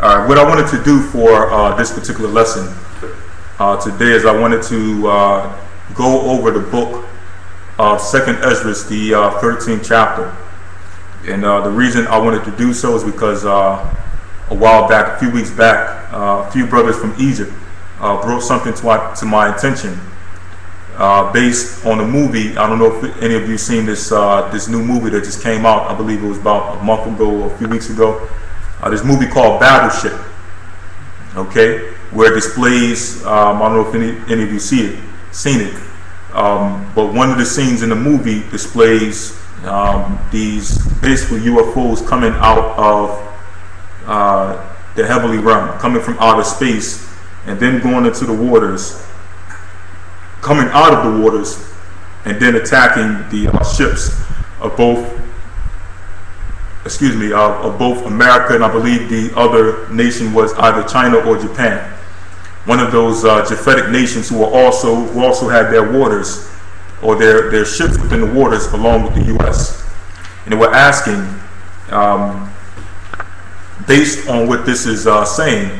What I wanted to do for this particular lesson today is I wanted to go over the book of 2nd Esdras, the 13th chapter. And the reason I wanted to do so is because a while back, a few weeks back, a few brothers from Egypt brought something to my attention based on a movie. I don't know if any of you seen this this new movie that just came out. I believe it was about a month ago or a few weeks ago. This movie called Battleship, okay, where it displays, I don't know if any of you seen it, but one of the scenes in the movie displays these basically UFOs coming out of the heavenly realm, coming from outer space, and then going into the waters, coming out of the waters, and then attacking the ships of both America, and I believe the other nation was either China or Japan. One of those Japhetic nations who also had their waters, or their ships within the waters along with the U.S. And they were asking, based on what this is saying,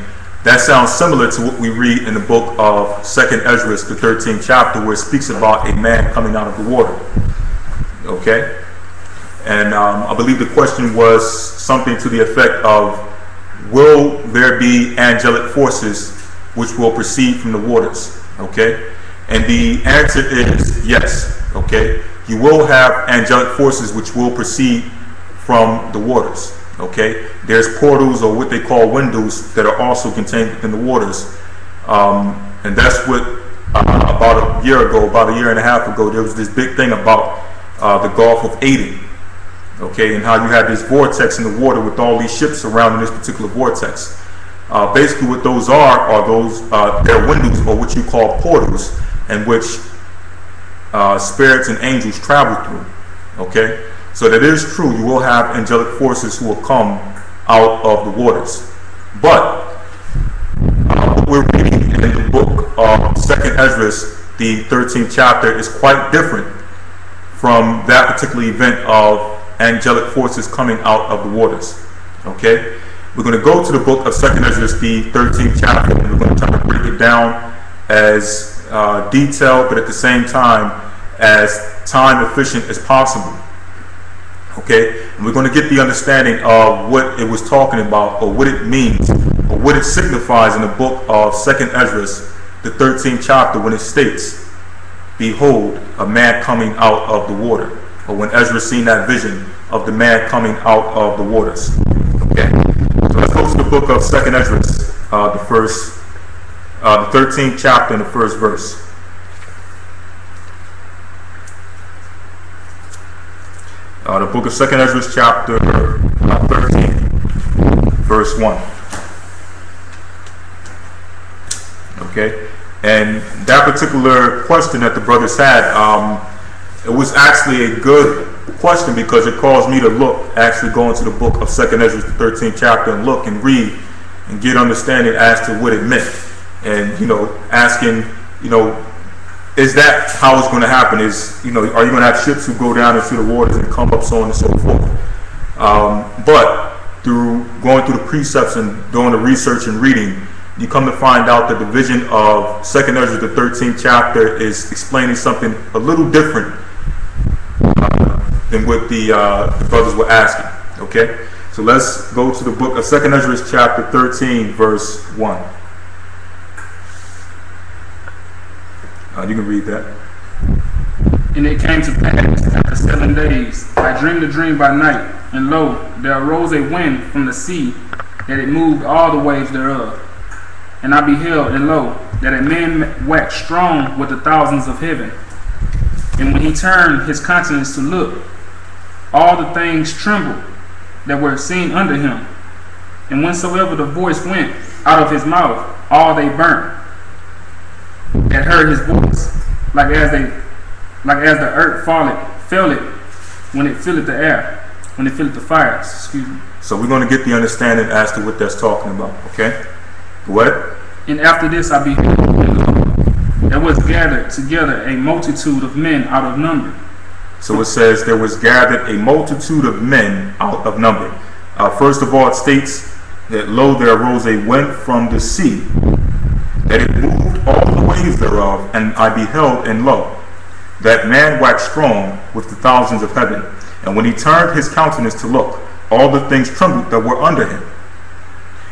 that sounds similar to what we read in the book of 2nd Esdras, the 13th chapter, where it speaks about a man coming out of the water. Okay? And I believe the question was something to the effect of, will there be angelic forces which will proceed from the waters? Okay? And the answer is yes. Okay? You will have angelic forces which will proceed from the waters. Okay? There's portals, or what they call windows, that are also contained within the waters. And that's what about a year and a half ago, there was this big thing about the Gulf of Aden. Okay, and how you had this vortex in the water with all these ships surrounding this particular vortex. Basically, what those are those they're windows, or what you call portals, in which spirits and angels travel through. Okay, so that is true. You will have angelic forces who will come out of the waters. But what we're reading in the book of 2nd Esdras, the 13th chapter, is quite different from that particular event of angelic forces coming out of the waters. Okay, we're going to go to the book of 2nd Esdras, the 13th chapter, and we're going to try to break it down as detailed, but at the same time as time efficient as possible. Okay, and we're going to get the understanding of what it was talking about, or what it means, or what it signifies in the book of 2nd Esdras, the 13th chapter, when it states, "Behold, a man coming out of the water." Or when Ezra seen that vision of the man coming out of the waters. Okay, so let's go to the book of 2nd Esdras, the 13th chapter and the first verse. The book of 2nd Esdras, chapter 13, verse 1. Okay, and that particular question that the brothers had, it was actually a good question, because it caused me to actually go into the book of 2nd Esdras, the 13th chapter, and look and read and get understanding as to what it meant. And, asking, is that how it's going to happen? Are you going to have ships who go down into the waters and come up, so on and so forth? But through going through the precepts and doing the research and reading, you come to find out that the vision of 2nd Esdras, the 13th chapter, is explaining something a little different than what the brothers were asking. Okay, so let's go to the book of 2nd Esdras, chapter 13, verse 1. You can read that. "And it came to pass, after 7 days, I dreamed a dream by night, and lo, there arose a wind from the sea, that it moved all the waves thereof. And I beheld, and lo, that a man waxed strong with the thousands of heaven. And when he turned his countenance to look, all the things trembled that were seen under him. And whensoever the voice went out of his mouth, all they burnt that heard his voice, like as the earth fell it when it filleth the air, when it filleth the fires." Excuse me. So we're going to get the understanding as to what that's talking about. Okay, what? "And after this I beheld, and lo, there was gathered together a multitude of men out of number." So it says there was gathered a multitude of men out of number. First of all, it states that lo, there arose a wind from the sea, that it moved all the waves thereof, and I beheld, and lo, that man waxed strong with the thousands of heaven. And when he turned his countenance to look, all the things trembled that were under him.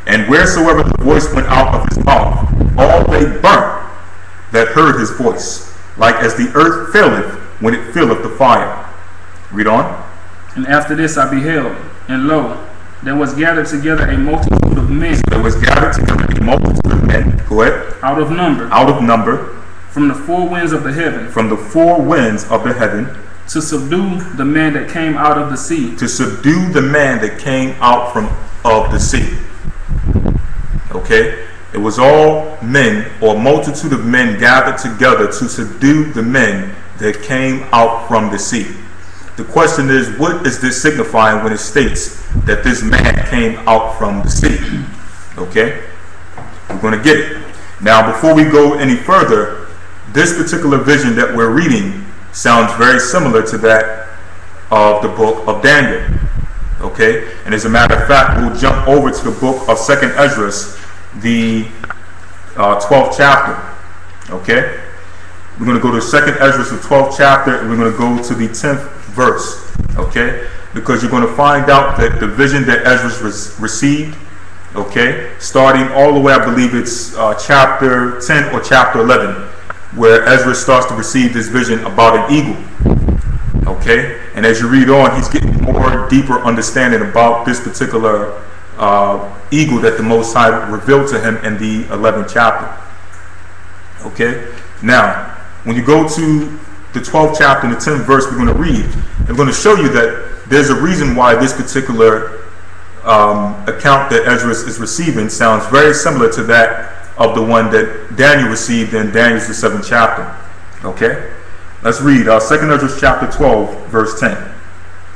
And wheresoever the voice went out of his mouth, all they burnt that heard his voice, like as the earth faileth when it filleth the fire. Read on. And after this I beheld, and lo, there was gathered together a multitude of men. There was gathered together a multitude of men. Go ahead. Out of number. Out of number. From the four winds of the heaven. From the four winds of the heaven. To subdue the man that came out of the sea. To subdue the man that came out of the sea. Okay? It was all men, or multitude of men gathered together to subdue the men that came out from the sea. The question is, what is this signifying when it states that this man came out from the sea? Okay? We're going to get it. Now, before we go any further, this particular vision that we're reading sounds very similar to that of the book of Daniel. Okay? And as a matter of fact, we'll jump over to the book of 2nd Esdras, the 12th chapter. Okay? We're going to go to 2nd Esdras, the 12th chapter, and we're going to go to the 10th verse. Okay? Because you're going to find out that the vision that Esdras received, okay, starting all the way, I believe it's chapter 10 or chapter 11, where Esdras starts to receive this vision about an eagle. Okay? And as you read on, he's getting more deeper understanding about this particular eagle that the Most High revealed to him in the 11th chapter. Okay? Now, when you go to the 12th chapter and the 10th verse, we're going to read. I'm going to show you that there's a reason why this particular account that Esdras is receiving sounds very similar to that of the one that Daniel received in Daniel's the 7th chapter. Okay? Let's read 2nd Esdras chapter 12, verse 10.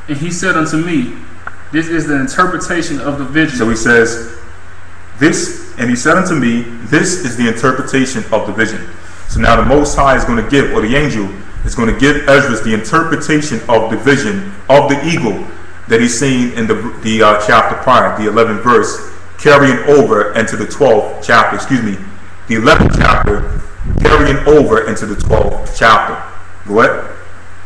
And he said unto me, this is the interpretation of the vision. So he says, and he said unto me, this is the interpretation of the vision. So now the Most High is going to give, or the angel is going to give Esdras the interpretation of the vision of the eagle that he's seen in the chapter prior, the 11th verse, carrying over into the 12th chapter, the 11th chapter, carrying over into the 12th chapter. Go ahead.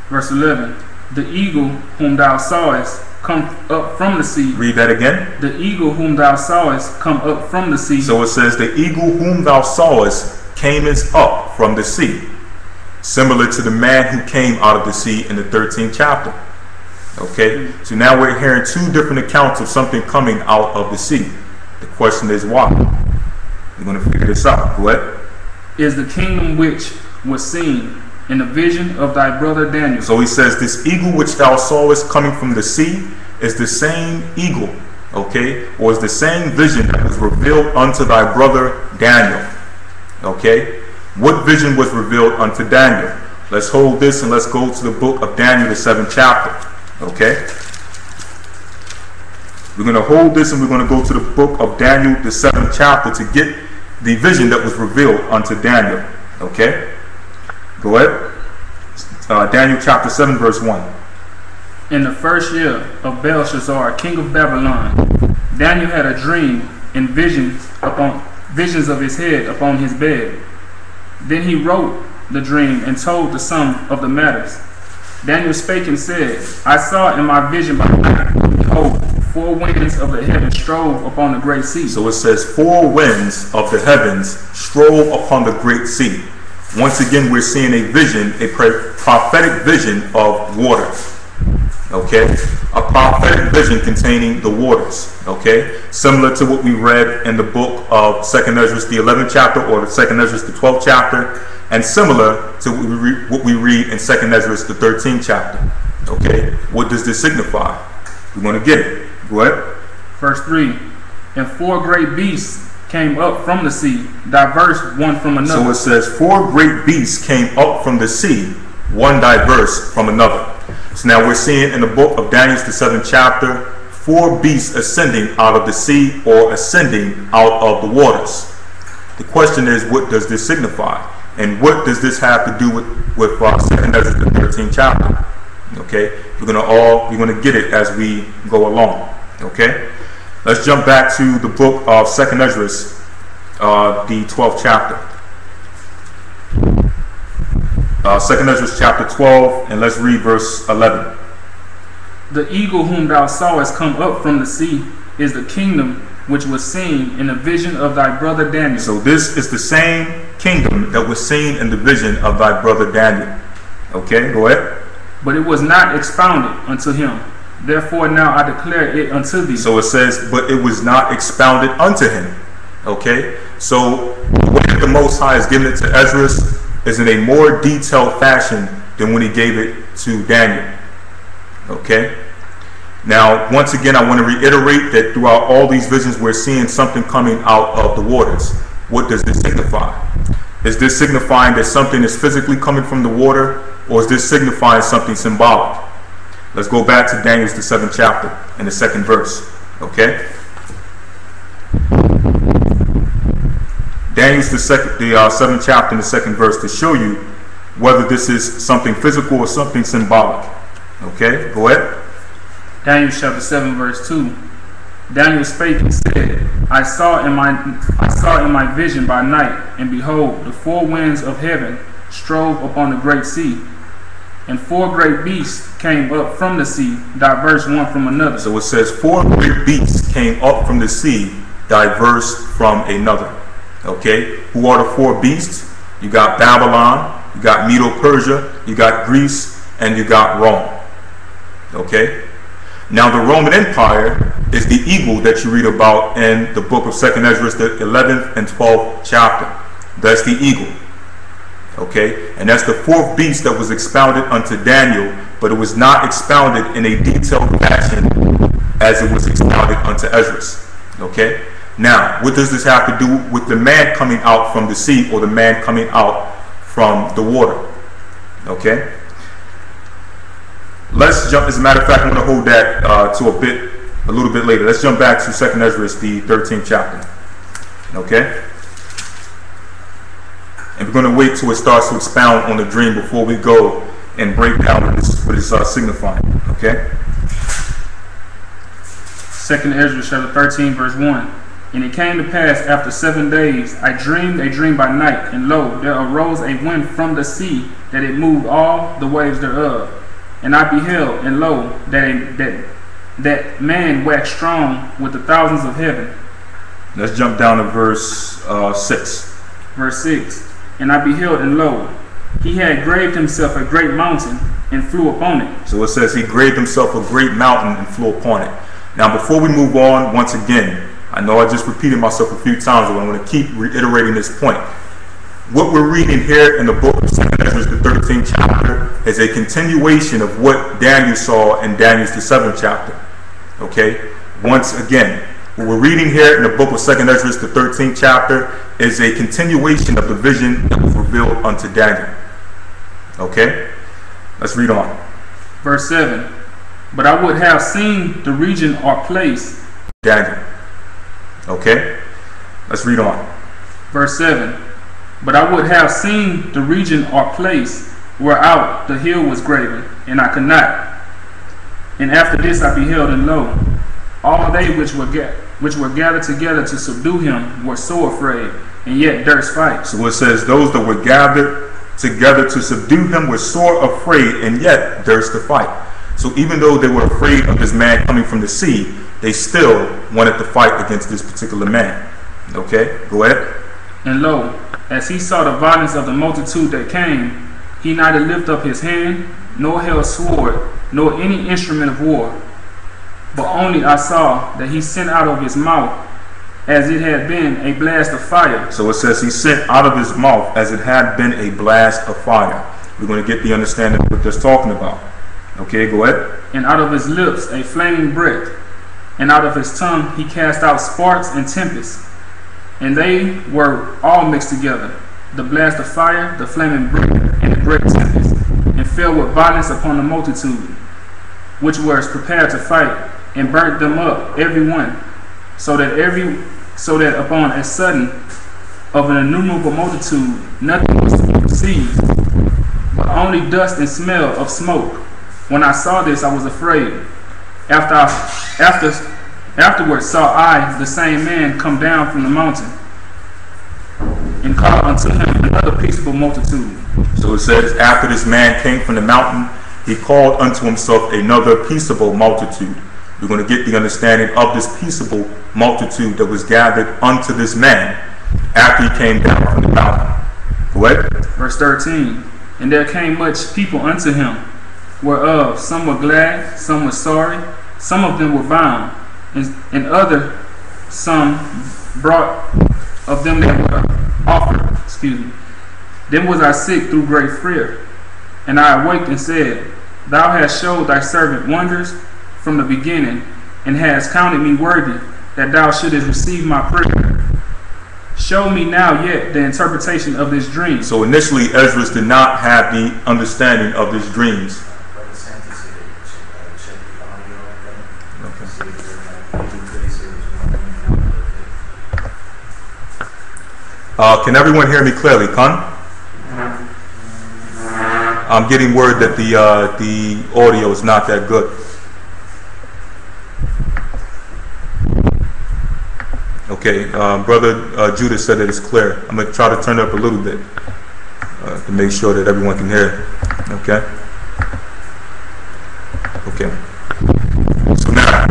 Verse 11, the eagle whom thou sawest come up from the sea. Read that again. The eagle whom thou sawest come up from the sea. So it says, the eagle whom thou sawest came up from the sea. Similar to the man who came out of the sea in the 13th chapter. Okay, so now we're hearing two different accounts of something coming out of the sea. The question is why? We're going to figure this out. Go ahead. Is the kingdom which was seen in the vision of thy brother Daniel. So he says, this eagle which thou sawest coming from the sea is the same eagle, okay, or is the same vision that was revealed unto thy brother Daniel. Okay, what vision was revealed unto Daniel? Let's hold this and let's go to the book of Daniel, the 7th chapter. Okay, we're going to hold this and we're going to go to the book of Daniel, the 7th chapter, to get the vision that was revealed unto Daniel. Okay, go ahead. Daniel chapter 7, verse 1. In the first year of Belshazzar, king of Babylon, Daniel had a dream and visions of his head upon his bed. Then he wrote the dream and told the sum of the matters. Daniel spake and said, I saw in my vision by night, behold, 4 winds of the heavens strove upon the great sea. So it says 4 winds of the heavens strove upon the great sea. Once again, we're seeing a vision, a prophetic vision of waters. Okay, a prophetic vision containing the waters. Okay, similar to what we read in the book of 2nd Esdras, the 11th chapter, or the 2nd Esdras, the 12th chapter, and similar to what we read in 2nd Esdras, the 13th chapter. Okay, what does this signify? We're going to get it. Go ahead. Verse 3, and 4 great beasts came up from the sea, diverse one from another. So it says 4 great beasts came up from the sea, one diverse from another. So now we're seeing in the book of Daniel, the 7th chapter, 4 beasts ascending out of the sea or ascending out of the waters. The question is, what does this signify? And what does this have to do with 2nd Esdras, the 13th chapter? Okay, we're going to get it as we go along. Okay, Let's jump back to the book of 2nd Esdras, the 12th chapter. 2nd Esdras chapter 12, and let's read verse 11. The eagle whom thou sawest come up from the sea is the kingdom which was seen in the vision of thy brother Daniel. So this is the same kingdom that was seen in the vision of thy brother Daniel. Okay, go ahead. But it was not expounded unto him. Therefore now I declare it unto thee. So it says, but it was not expounded unto him. Okay, so the way that the Most High has given it to Esdras is in a more detailed fashion than when he gave it to Daniel. Okay, now once again I want to reiterate that throughout all these visions we're seeing something coming out of the waters. What does this signify? Is this signifying that something is physically coming from the water, or is this signifying something symbolic? Let's go back to Daniel's the 7th chapter and the 2nd verse. Okay, Daniel's the 7th chapter and the 2nd verse to show you whether this is something physical or something symbolic. Okay, go ahead. Daniel chapter 7 verse 2. Daniel spake and said, I saw in my vision by night, and behold, the four winds of heaven strove upon the great sea, and four great beasts came up from the sea, diverse one from another. So it says four great beasts came up from the sea, diverse from another. Okay, who are the four beasts? You got Babylon, you got Medo-Persia, you got Greece, and you got Rome. Okay, now the Roman Empire is the eagle that you read about in the book of 2nd Esdras, the 11th and 12th chapter. That's the eagle. Okay, and that's the fourth beast that was expounded unto Daniel, but it was not expounded in a detailed fashion as it was expounded unto Esdras. Okay, now what does this have to do with the man coming out from the sea, or the man coming out from the water? Okay, let's jump. As a matter of fact, I'm going to hold that a little bit later. Let's jump back to 2nd Esdras, the 13th chapter. Okay, and we're going to wait till it starts to expound on the dream before we go and break down what it's signifying. Okay, 2nd Esdras chapter 13 verse 1. And it came to pass after 7 days, I dreamed a dream by night, and lo, there arose a wind from the sea, that it moved all the waves thereof. And I beheld, and lo, that man waxed strong with the thousands of heaven. Let's jump down to verse 6. Verse 6. And I beheld, and lo, he had graved himself a great mountain, and flew upon it. So it says he graved himself a great mountain and flew upon it. Now before we move on, once again, I know I just repeated myself a few times, but I'm going to keep reiterating this point. What we're reading here in the book of 2nd Esdras, the 13th chapter, is a continuation of what Daniel saw in Daniel's the 7th chapter. Okay? Once again, what we're reading here in the book of 2nd Esdras, the 13th chapter, is a continuation of the vision that was revealed unto Daniel. Okay? Let's read on. Verse 7. But I would have seen the region or place. Daniel. Okay? Let's read on. Verse 7. But I would have seen the region or place whereout the hill was graven, and I could not. And after this I beheld, and lo, all they which were gathered together to subdue him were so afraid, and yet durst fight. So it says those that were gathered together to subdue him were sore afraid, and yet durst to fight. So even though they were afraid of this man coming from the sea, they still wanted to fight against this particular man. Okay, go ahead. And lo, as he saw the violence of the multitude that came, he neither lift up his hand, nor held sword, nor any instrument of war. But only I saw that he sent out of his mouth, as it had been a blast of fire. So it says he sent out of his mouth as it had been a blast of fire. We're going to get the understanding of what that's talking about. Okay, go ahead. And out of his lips a flaming breath, and out of his tongue he cast out sparks and tempests. And they were all mixed together, the blast of fire, the flaming breath, and the great tempest, and fell with violence upon the multitude, which was prepared to fight, and burnt them up every one, so that upon a sudden of an innumerable multitude nothing was to be perceived, but only dust and smell of smoke. When I saw this, I was afraid. After Afterward saw I the same man come down from the mountain, and called unto him another peaceable multitude. So it says, after this man came from the mountain, he called unto himself another peaceable multitude. We're going to get the understanding of this peaceable multitude that was gathered unto this man after he came down from the mountain. Go ahead. Verse 13. And there came much people unto him, whereof some were glad, some were sorry, some of them were bound, and other some brought of them that were offered. Then was I sick through great fear, and I awaked and said, Thou hast showed thy servant wonders from the beginning, and hast counted me worthy that thou shouldest receive my prayer. Show me now yet the interpretation of this dream. So initially, Esdras did not have the understanding of this dreams. Can everyone hear me clearly, Khan? I'm getting word that the audio is not that good. Okay, Brother Judah said that it's clear. I'm going to try to turn it up a little bit to make sure that everyone can hear. Okay? Okay. So now,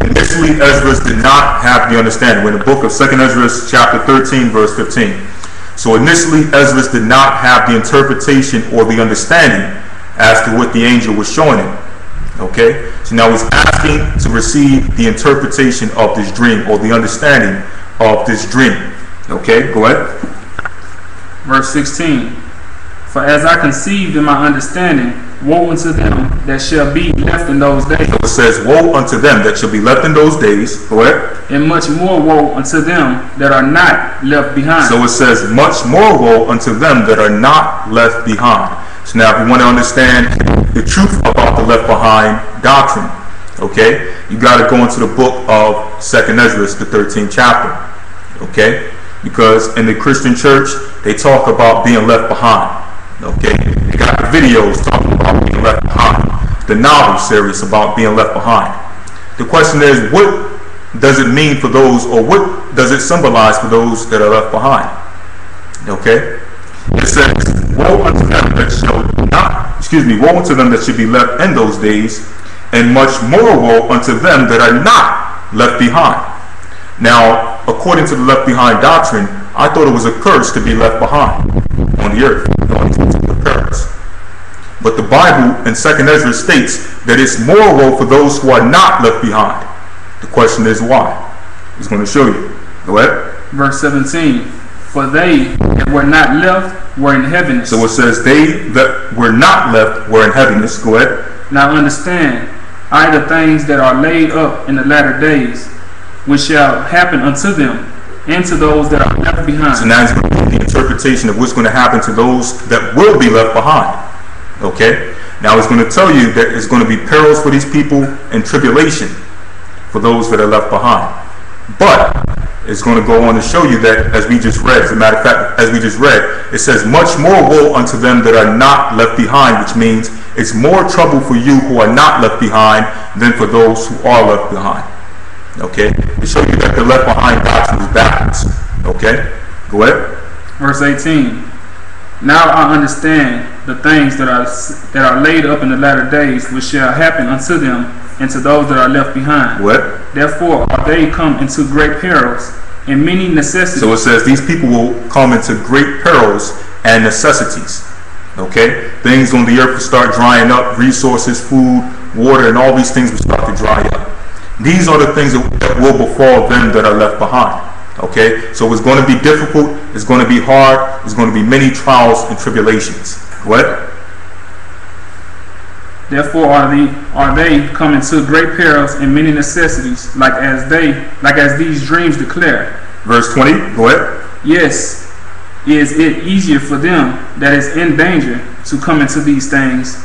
initially Esdras did not have the understanding. We're in the book of 2nd Esdras chapter 13 verse 15. So initially Esdras did not have the interpretation or the understanding as to what the angel was showing him. Okay? So now he's asking to receive the interpretation of this dream or the understanding of this dream. Okay? Go ahead. Verse 16. For as I conceived in my understanding, woe unto them that shall be left in those days. So it says, woe unto them that shall be left in those days. Go ahead. And much more woe unto them that are not left behind. So it says, much more woe unto them that are not left behind. So now if you want to understand the truth about the left behind doctrine, okay, you got to go into the book of 2nd Esdras, the 13th chapter. Okay? Because in the Christian church, they talk about being left behind. Okay, they got the videos talking about being left behind, the novel series about being left behind. The question is, what does it mean for those, or what does it symbolize for those that are left behind? Okay, it says, woe unto them that shall not, woe unto them that should be left in those days, and much more woe unto them that are not left behind. Now, according to the left behind doctrine, I thought it was a curse to be left behind on the earth. But the Bible in 2nd Esdras states that it's more woe for those who are not left behind. The question is why? He's going to show you. Go ahead. Verse 17. For they that were not left were in heaviness. So it says they that were not left were in heaviness. Go ahead. Now understand, I the things that are laid up in the latter days, which shall happen unto them, and to those that are left behind. So now he's going to give the interpretation of what's going to happen to those that will be left behind. Okay? Now he's going to tell you that it's going to be perils for these people and tribulation for those that are left behind. But it's going to go on to show you that, as we just read, as a matter of fact, as we just read, it says, much more woe unto them that are not left behind, which means it's more trouble for you who are not left behind than for those who are left behind. Okay? To show you that the left behind doctrine is backwards. Okay? Go ahead. Verse 18. Now I understand the things that are laid up in the latter days, which shall happen unto them and to those that are left behind. What? Therefore are they come into great perils and many necessities. So it says these people will come into great perils and necessities. Okay? Things on the earth will start drying up, resources, food, water, and all these things will start to dry up. These are the things that will befall them that are left behind. Okay? So it's going to be difficult, it's going to be hard, there's going to be many trials and tribulations. What? Therefore are they come into great perils and many necessities, like as these dreams declare. Verse 20, go ahead. Yes, is it easier for them that is in danger to come into these things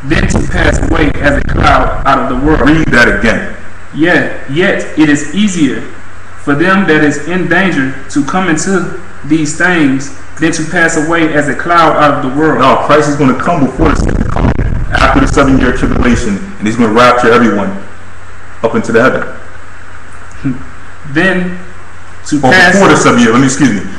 than to pass away as a cloud out of the world. Read that again. Yet it is easier for them that is in danger to come into these things than to pass away as a cloud out of the world. No, Christ is going to come before the second coming, after the 7-year tribulation, and he's going to rapture everyone up into the heaven. Then to pass before the 7 year,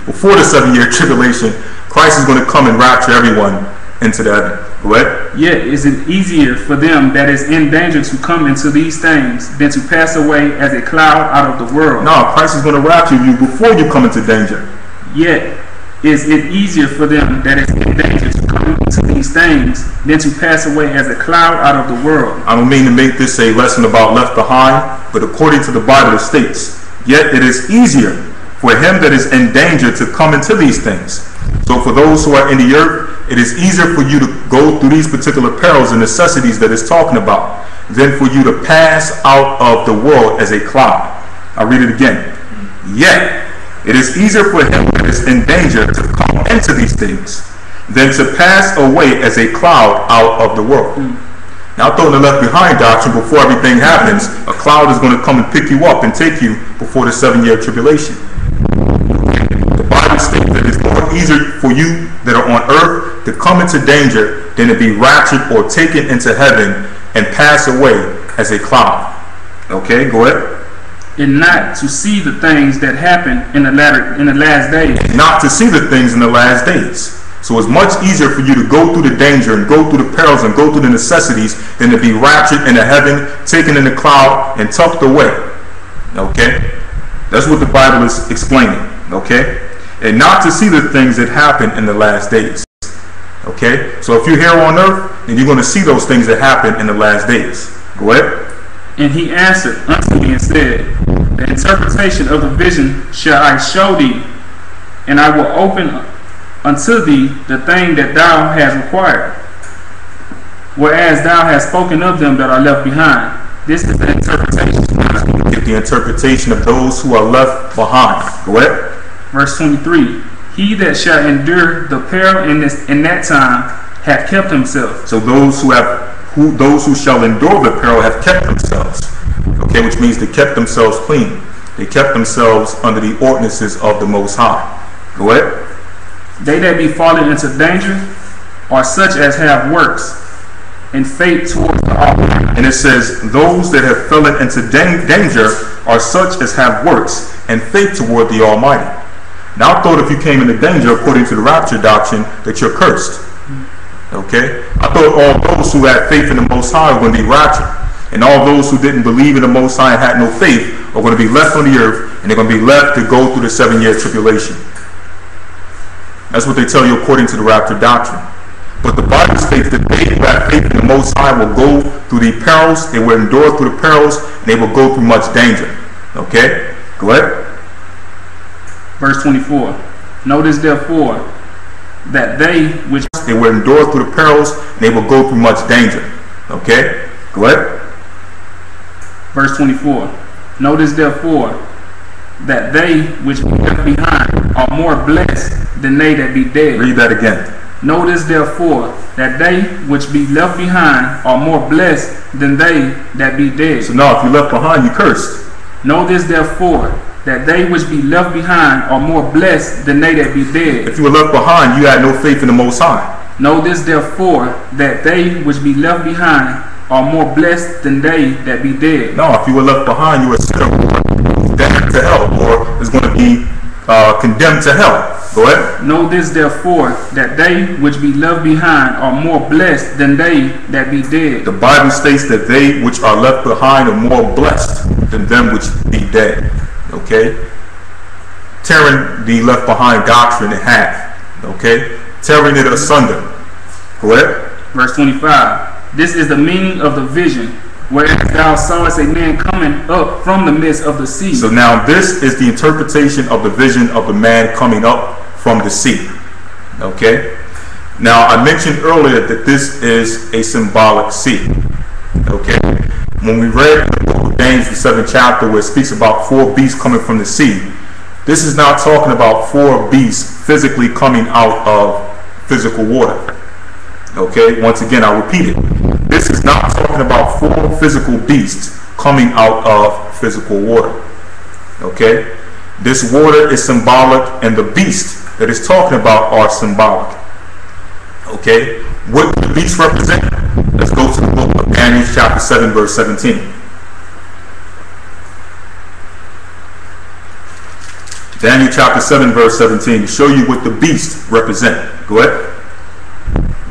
before the 7 year tribulation, Christ is going to come and rapture everyone into the heaven. Correct? Yet is it easier for them that is in danger to come into these things than to pass away as a cloud out of the world. No, Christ is going to rapture you before you come into danger. Yet is it easier for them that is in danger to come into these things than to pass away as a cloud out of the world. I don't mean to make this a lesson about left behind, but according to the Bible it states, yet it is easier for him that is in danger to come into these things. So for those who are in the earth, it is easier for you to go through these particular perils and necessities that it's talking about than for you to pass out of the world as a cloud. I'll read it again. Yet it is easier for him that is in danger to come into these things than to pass away as a cloud out of the world. Now, throwing the left behind doctrine, before everything happens, a cloud is going to come and pick you up and take you before the 7 year tribulation. The Bible states that it's more easier for you that are on earth to come into danger than to be raptured or taken into heaven and pass away as a cloud. Okay, go ahead. And not to see the things that happen in the last days. Not to see the things in the last days. So it's much easier for you to go through the danger and go through the perils and go through the necessities than to be raptured into heaven, taken in the cloud, and tucked away. Okay? That's what the Bible is explaining. Okay? And not to see the things that happen in the last days. Okay? So if you're here on earth, then you're going to see those things that happen in the last days. Go ahead. And he answered unto me and said, the interpretation of the vision shall I show thee, and I will open unto thee the thing that thou hast required, whereas thou hast spoken of them that are left behind. This is the interpretation. Get the interpretation of those who are left behind. Go ahead. Verse 23. He that shall endure the peril in that time hath kept himself. So those who shall endure the peril have kept themselves. Okay, which means they kept themselves clean. They kept themselves under the ordinances of the Most High. Go ahead. They that be fallen into danger are such as have works and faith towards the Almighty. And it says, those that have fallen into danger are such as have works and faith toward the Almighty. Now I thought if you came into danger according to the rapture doctrine that you're cursed. Okay? I thought all those who had faith in the Most High were going to be raptured. And all those who didn't believe in the Most High and had no faith are going to be left on the earth, and they're going to be left to go through the 7 year tribulation. That's what they tell you according to the rapture doctrine. But the Bible states that they who have faith in the Most High will go through the perils, they will endure through the perils, and they will go through much danger. Okay? Go ahead. Verse 24. Notice therefore that they which they will endure through the perils, and they will go through much danger. Okay? Go ahead. Verse 24. Notice therefore that they which be left behind are more blessed than they that be dead. Read that again. Notice therefore that they which be left behind are more blessed than they that be dead. So now if you're left behind, you're cursed. Notice therefore that they which be left behind are more blessed than they that be dead. If you were left behind, you had no faith in the Most High. Notice therefore that they which be left behind are more blessed than they that be dead. No, if you were left behind, you were sinner, condemned to hell, or is going to be condemned to hell. Go ahead. Know this therefore, that they which be left behind are more blessed than they that be dead. The Bible states that they which are left behind are more blessed than them which be dead. Okay? Tearing the left behind doctrine in half. Okay? Tearing it asunder. Go ahead. Verse 25. This is the meaning of the vision, whereas thou sawest a man coming up from the midst of the sea. So now this is the interpretation of the vision of the man coming up from the sea. Okay? Now I mentioned earlier that this is a symbolic sea. Okay? When we read the book of James, the 7th chapter, where it speaks about 4 beasts coming from the sea, this is not talking about 4 beasts physically coming out of physical water. Okay? Once again, I'll repeat it. This is not talking about 4 physical beasts coming out of physical water. Okay? This water is symbolic, and the beasts that it's talking about are symbolic. Okay? What do the beasts represent? Let's go to the book of Daniel chapter 7 verse 17. Daniel chapter 7 verse 17 to show you what the beast represent. Go ahead.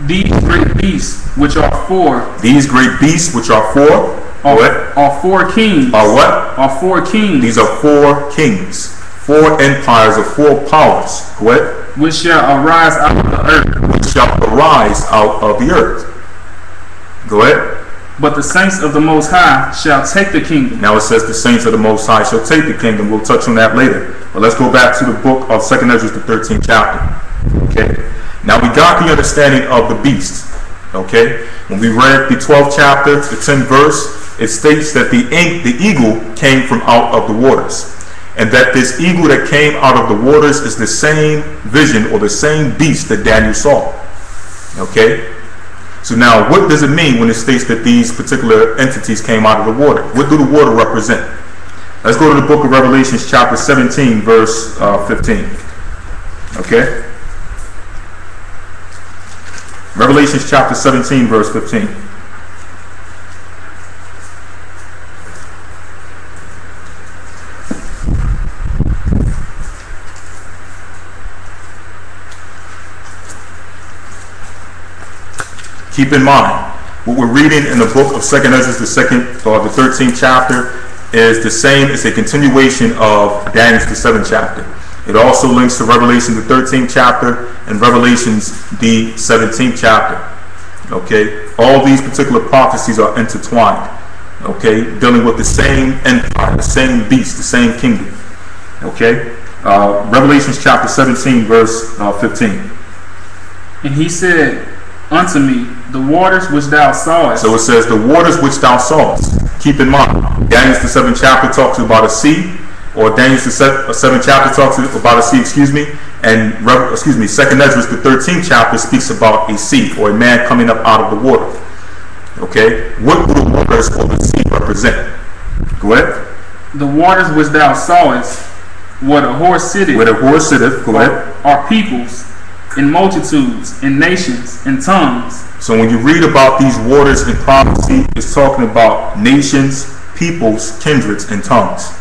These great beasts which are four. These great beasts which are four. Are four kings. Are what? Are four kings. These are four kings, four empires, or four powers. Go ahead. Which shall arise out of the earth. Which shall arise out of the earth. Go ahead. But the saints of the Most High shall take the kingdom. Now it says the saints of the Most High shall take the kingdom. We'll touch on that later. But let's go back to the book of 2 Esdras, the 13th chapter. Okay. Now we got the understanding of the beast. Okay. When we read the 12th chapter, the 10th verse, it states that the eagle came from out of the waters. And that this eagle that came out of the waters is the same vision or the same beast that Daniel saw. Okay. So now, what does it mean when it states that these particular entities came out of the water? What do the water represent? Let's go to the book of Revelation, chapter 17, verse 15. Okay? Revelation, chapter 17, verse 15. Keep in mind, what we're reading in the book of 2 Esdras, the 13th chapter, is the same as a continuation of Daniel, the 7th chapter. It also links to Revelation, the 13th chapter, and Revelations, the 17th chapter. Okay, all these particular prophecies are intertwined. Okay, dealing with the same empire, the same beast, the same kingdom. Okay, Revelation chapter 17, verse 15. And he said unto me, the waters which thou sawest. So it says, the waters which thou sawest. Keep in mind, Daniel the 7th chapter talks about a sea, or Daniel the 7th chapter talks about a sea, and 2 Esdras the 13th chapter speaks about a sea, or a man coming up out of the water. Okay, what do the waters or the sea represent? Go ahead. The waters which thou sawest, where the horse sitteth. Where the horse sitteth, go ahead. Are peoples, in multitudes, in nations, in tongues. So when you read about these waters in prophecy, it's talking about nations, peoples, kindreds, and tongues.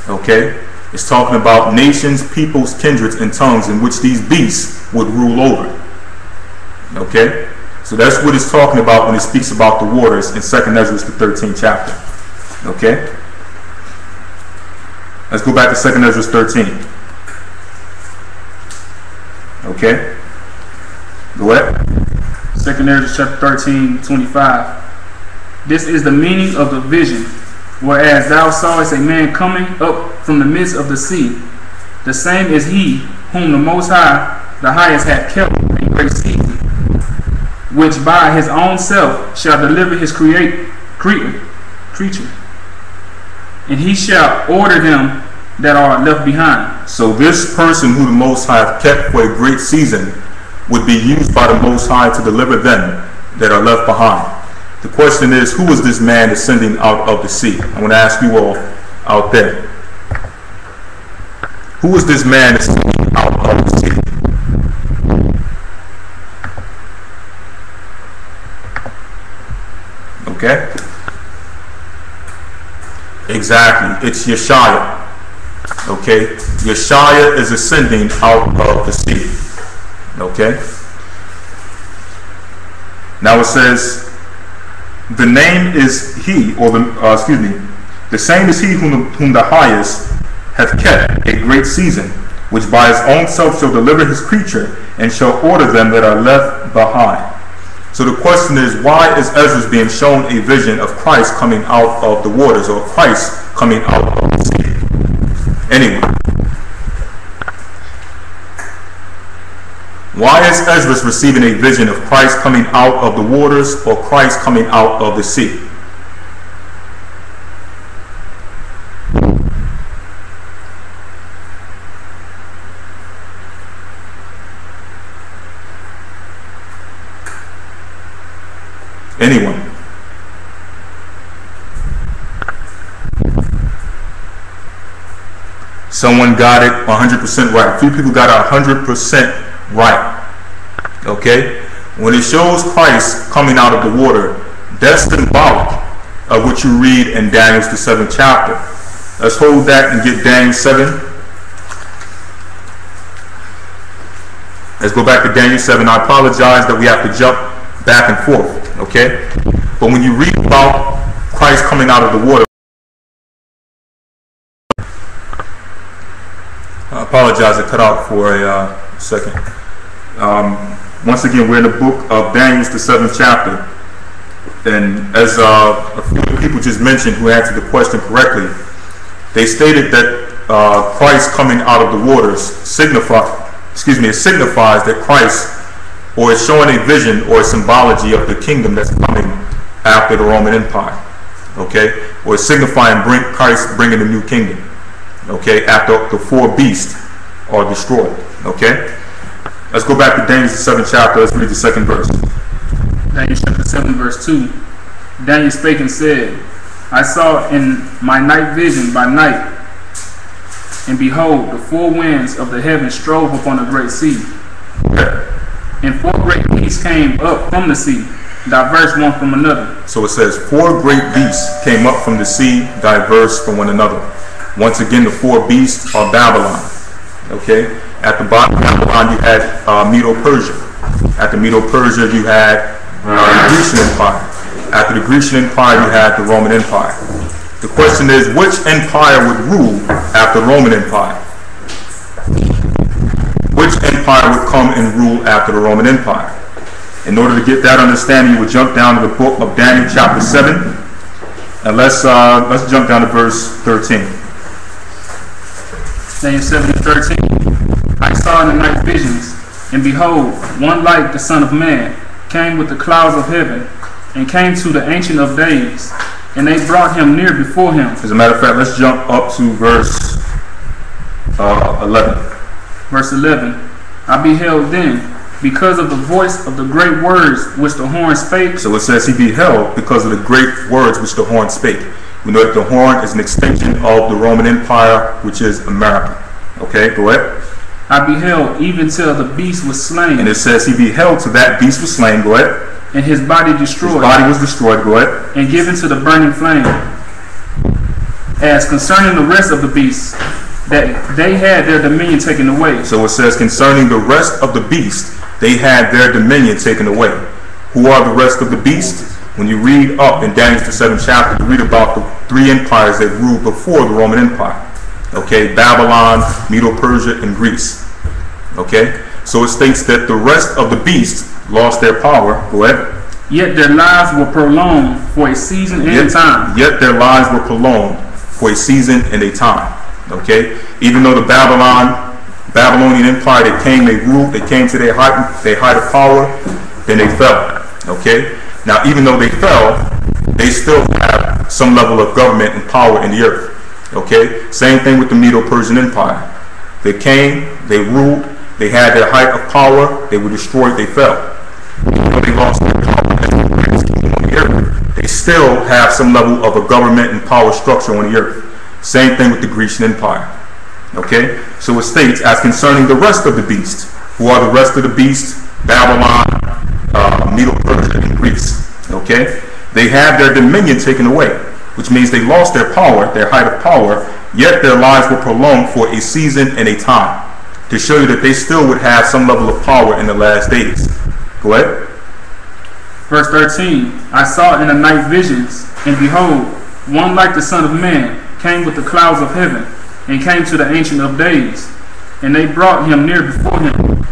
Okay? It's talking about nations, peoples, kindreds, and tongues in which these beasts would rule over. Okay? So that's what it's talking about when it speaks about the waters in 2 Esdras, the 13th chapter. Okay? Let's go back to 2 Esdras 13. Okay? Go ahead. 2 Esdras chapter 13, 25. This is the meaning of the vision. Whereas thou sawest a man coming up from the midst of the sea, the same is he whom the Most High, the highest, hath kept in great season, which by his own self shall deliver his creature, and he shall order them that are left behind. So this person who the Most High hath kept for a great season would be used by the Most High to deliver them that are left behind. The question is, who is this man ascending out of the sea? I want to ask you all out there. Who is this man ascending out of the sea? Okay? Exactly. It's Yeshaya. Okay? Yeshaya is ascending out of the sea. Okay? Now it says, the name is he, or the same is he whom the highest hath kept a great season, which by his own self shall deliver his creature, and shall order them that are left behind. So the question is, why is Esdras being shown a vision of Christ coming out of the waters, or Christ coming out of the sea? Anyway, why is Esdras receiving a vision of Christ coming out of the waters, or Christ coming out of the sea? Anyone? Someone got it 100% right. A few people got it 100% right. Okay? When it shows Christ coming out of the water, that's symbolic of what you read in Daniel the 7th chapter. Let's hold that and get Daniel 7, Let's go back to Daniel 7. I apologize that we have to jump back and forth, okay? But when you read about Christ coming out of the water, I apologize, I cut out for a second. Once again, we're in the book of Daniel, the 7th chapter. And as a few people just mentioned who answered the question correctly, they stated that Christ coming out of the waters signifies that Christ, or is showing a vision or a symbology of the kingdom that's coming after the Roman Empire, okay? Or signifying Christ bringing a new kingdom, okay? After the 4 beasts are destroyed, okay? Let's go back to Daniel the 7th chapter. Let's read the 2nd verse. Daniel chapter 7 verse 2. Daniel spake and said, I saw in my night vision by night, and behold, the 4 winds of the heaven strove upon a great sea. And 4 great beasts came up from the sea, diverse one from another. So it says 4 great beasts came up from the sea, diverse from one another. Once again, the 4 beasts are Babylon. Okay? At the bottom of Babylon, you had Medo-Persia. At the Medo-Persia, you had the Grecian Empire. After the Grecian Empire, you had the Roman Empire. The question is, which empire would rule after the Roman Empire? Which empire would come and rule after the Roman Empire? In order to get that understanding, you would jump down to the book of Daniel chapter 7. And let's jump down to verse 13. Daniel 7 and 13. I saw in the night visions, and behold, one like the Son of Man came with the clouds of heaven, and came to the Ancient of Days, and they brought him near before him. As a matter of fact, let's jump up to verse 11. Verse 11. I beheld then, because of the voice of the great words which the horn spake. So it says he beheld because of the great words which the horn spake. We know that the horn is an extension of the Roman Empire, which is America. Okay, go ahead. I beheld even till the beast was slain. And it says he beheld till that beast was slain. Go ahead. And his body destroyed. His body was destroyed. Go ahead. And given to the burning flame. As concerning the rest of the beasts, that they had their dominion taken away. So it says concerning the rest of the beasts, they had their dominion taken away. Who are the rest of the beasts? When you read up in Daniel the 7th chapter, you read about the 3 empires that ruled before the Roman Empire. Okay, Babylon, Medo-Persia, and Greece. Okay, so it states that the rest of the beasts lost their power. Go ahead. Yet their lives were prolonged for a season and a time. Yet their lives were prolonged for a season and a time. Okay, even though the Babylonian Empire, they came, they ruled, they came to their height of power, then they fell. Okay, now even though they fell, they still have some level of government and power in the earth. Okay, same thing with the Medo-Persian Empire. They came, they ruled, they had their height of power, they were destroyed, they fell. Even though they lost their power as the greatest kingdom on the earth, they still have some level of a government and power structure on the earth. Same thing with the Grecian Empire. Okay, so it states, as concerning the rest of the beasts. Who are the rest of the beasts? Babylon, Medo-Persia, and Greece. Okay, they had their dominion taken away, which means they lost their power, their height of power, yet their lives were prolonged for a season and a time, to show you that they still would have some level of power in the last days. Go ahead. Verse 13. I saw in the night visions, and behold, one like the Son of Man came with the clouds of heaven, and came to the Ancient of Days, and they brought him near before him.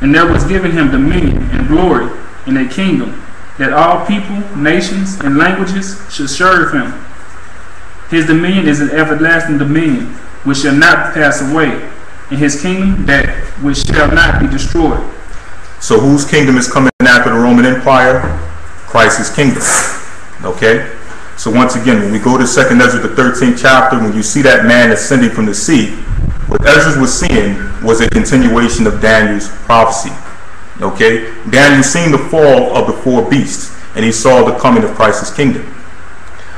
And there was given him dominion and glory and a kingdom, that all people, nations, and languages should serve him. His dominion is an everlasting dominion, which shall not pass away, and his kingdom that which shall not be destroyed. So whose kingdom is coming after the Roman Empire? Christ's kingdom. Okay? So once again, when we go to 2nd Esdras, the 13th chapter, when you see that man ascending from the sea, what Esdras was seeing was a continuation of Daniel's prophecy. Okay? Daniel seen the fall of the 4 beasts, and he saw the coming of Christ's kingdom.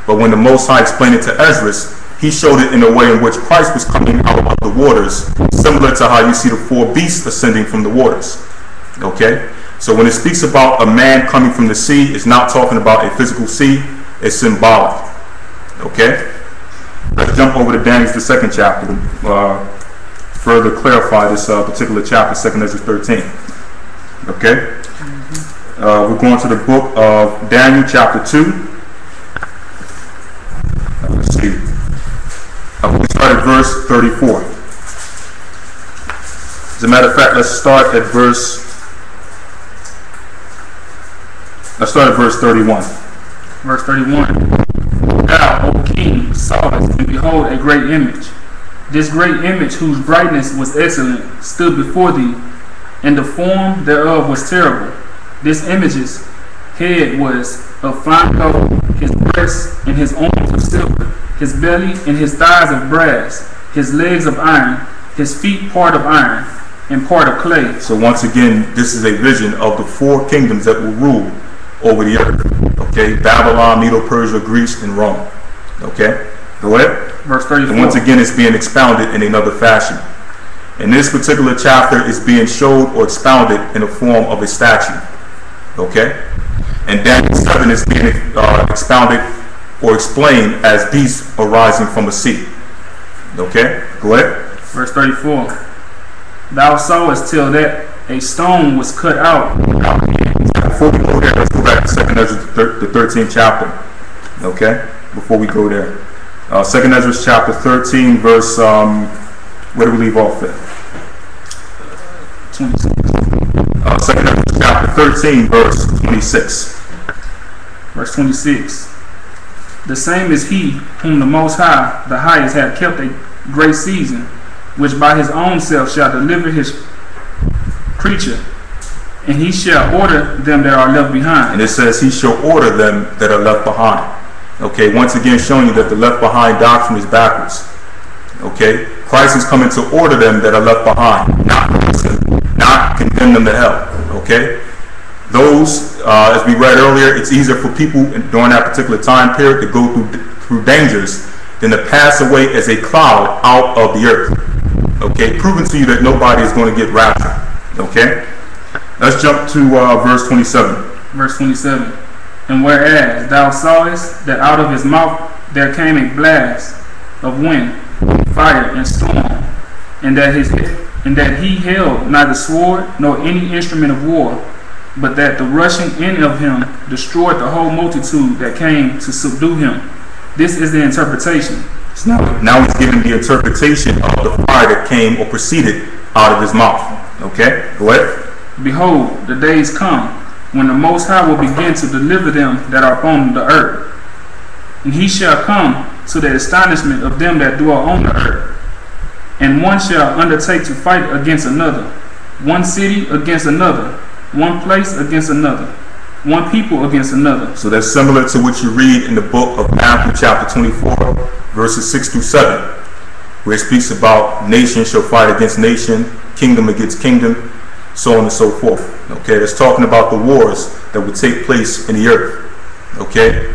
But when the Most High explained it to Esdras, he showed it in a way in which Christ was coming out of the waters, similar to how you see the 4 beasts ascending from the waters. Okay? So when it speaks about a man coming from the sea, it's not talking about a physical sea, it's symbolic. Okay? Let's jump over to Daniel the 2nd chapter. further clarify this particular chapter, 2 Esdras 13. Okay? We're going to the book of Daniel, chapter 2. Let's see. We start at verse 34. As a matter of fact, let's start at verse 31. Verse 31. Thou, O king, sawest, and behold, a great image. This great image, whose brightness was excellent, stood before thee, and the form thereof was terrible. This image's head was of fine gold, his breasts and his arms of silver, his belly and his thighs of brass, his legs of iron, his feet part of iron, and part of clay. So once again, this is a vision of the 4 kingdoms that will rule over the earth. Okay, Babylon, Medo-Persia, Greece, and Rome. Okay, go ahead. Verse 34. And once again, it's being expounded in another fashion. And this particular chapter is being showed or expounded in the form of a statue. Okay, and Daniel 7 is being expounded or explained as beasts arising from a sea. Okay, go ahead. Verse 34. Thou sawest till that a stone was cut out. Before we go there, let's go back to 2 Esdras, the 13th chapter. Okay, before we go there. 2 Esdras chapter 13, verse, where do we leave off at? 26. 2 Esdras chapter 13, verse 26. Verse 26. The same is he whom the Most High, the highest, hath kept a great season, which by his own self shall deliver his creature, and he shall order them that are left behind. And it says he shall order them that are left behind. Okay, once again showing you that the left behind doctrine is backwards. Okay, Christ is coming to order them that are left behind, not condemn them to hell. Okay, those, as we read earlier, it's easier for people during that particular time period to go through dangers than to pass away as a cloud out of the earth. Okay, proving to you that nobody is going to get raptured. Okay, let's jump to verse 27. Verse 27. And whereas thou sawest that out of his mouth there came a blast of wind, fire, and storm, and that he held neither sword nor any instrument of war, but that the rushing in of him destroyed the whole multitude that came to subdue him. This is the interpretation. Now he's giving the interpretation of the fire that came or proceeded out of his mouth. Okay, go ahead. Behold, the days come when the Most High will begin to deliver them that are upon the earth. And he shall come to the astonishment of them that dwell on the earth. And one shall undertake to fight against another, one city against another, one place against another, one people against another. So that's similar to what you read in the book of Matthew chapter 24, verses 6 through 7, where it speaks about nation shall fight against nation, kingdom against kingdom, so on and so forth. Okay, that's talking about the wars that would take place in the earth. Okay,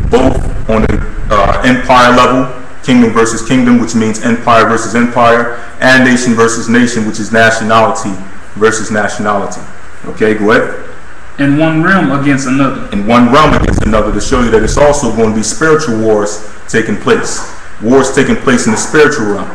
both on the empire level, kingdom versus kingdom, which means empire versus empire, and nation versus nation, which is nationality versus nationality. Okay, go ahead. In one realm against another. In one realm against another, to show you that it's also going to be spiritual wars taking place. Wars taking place in the spiritual realm.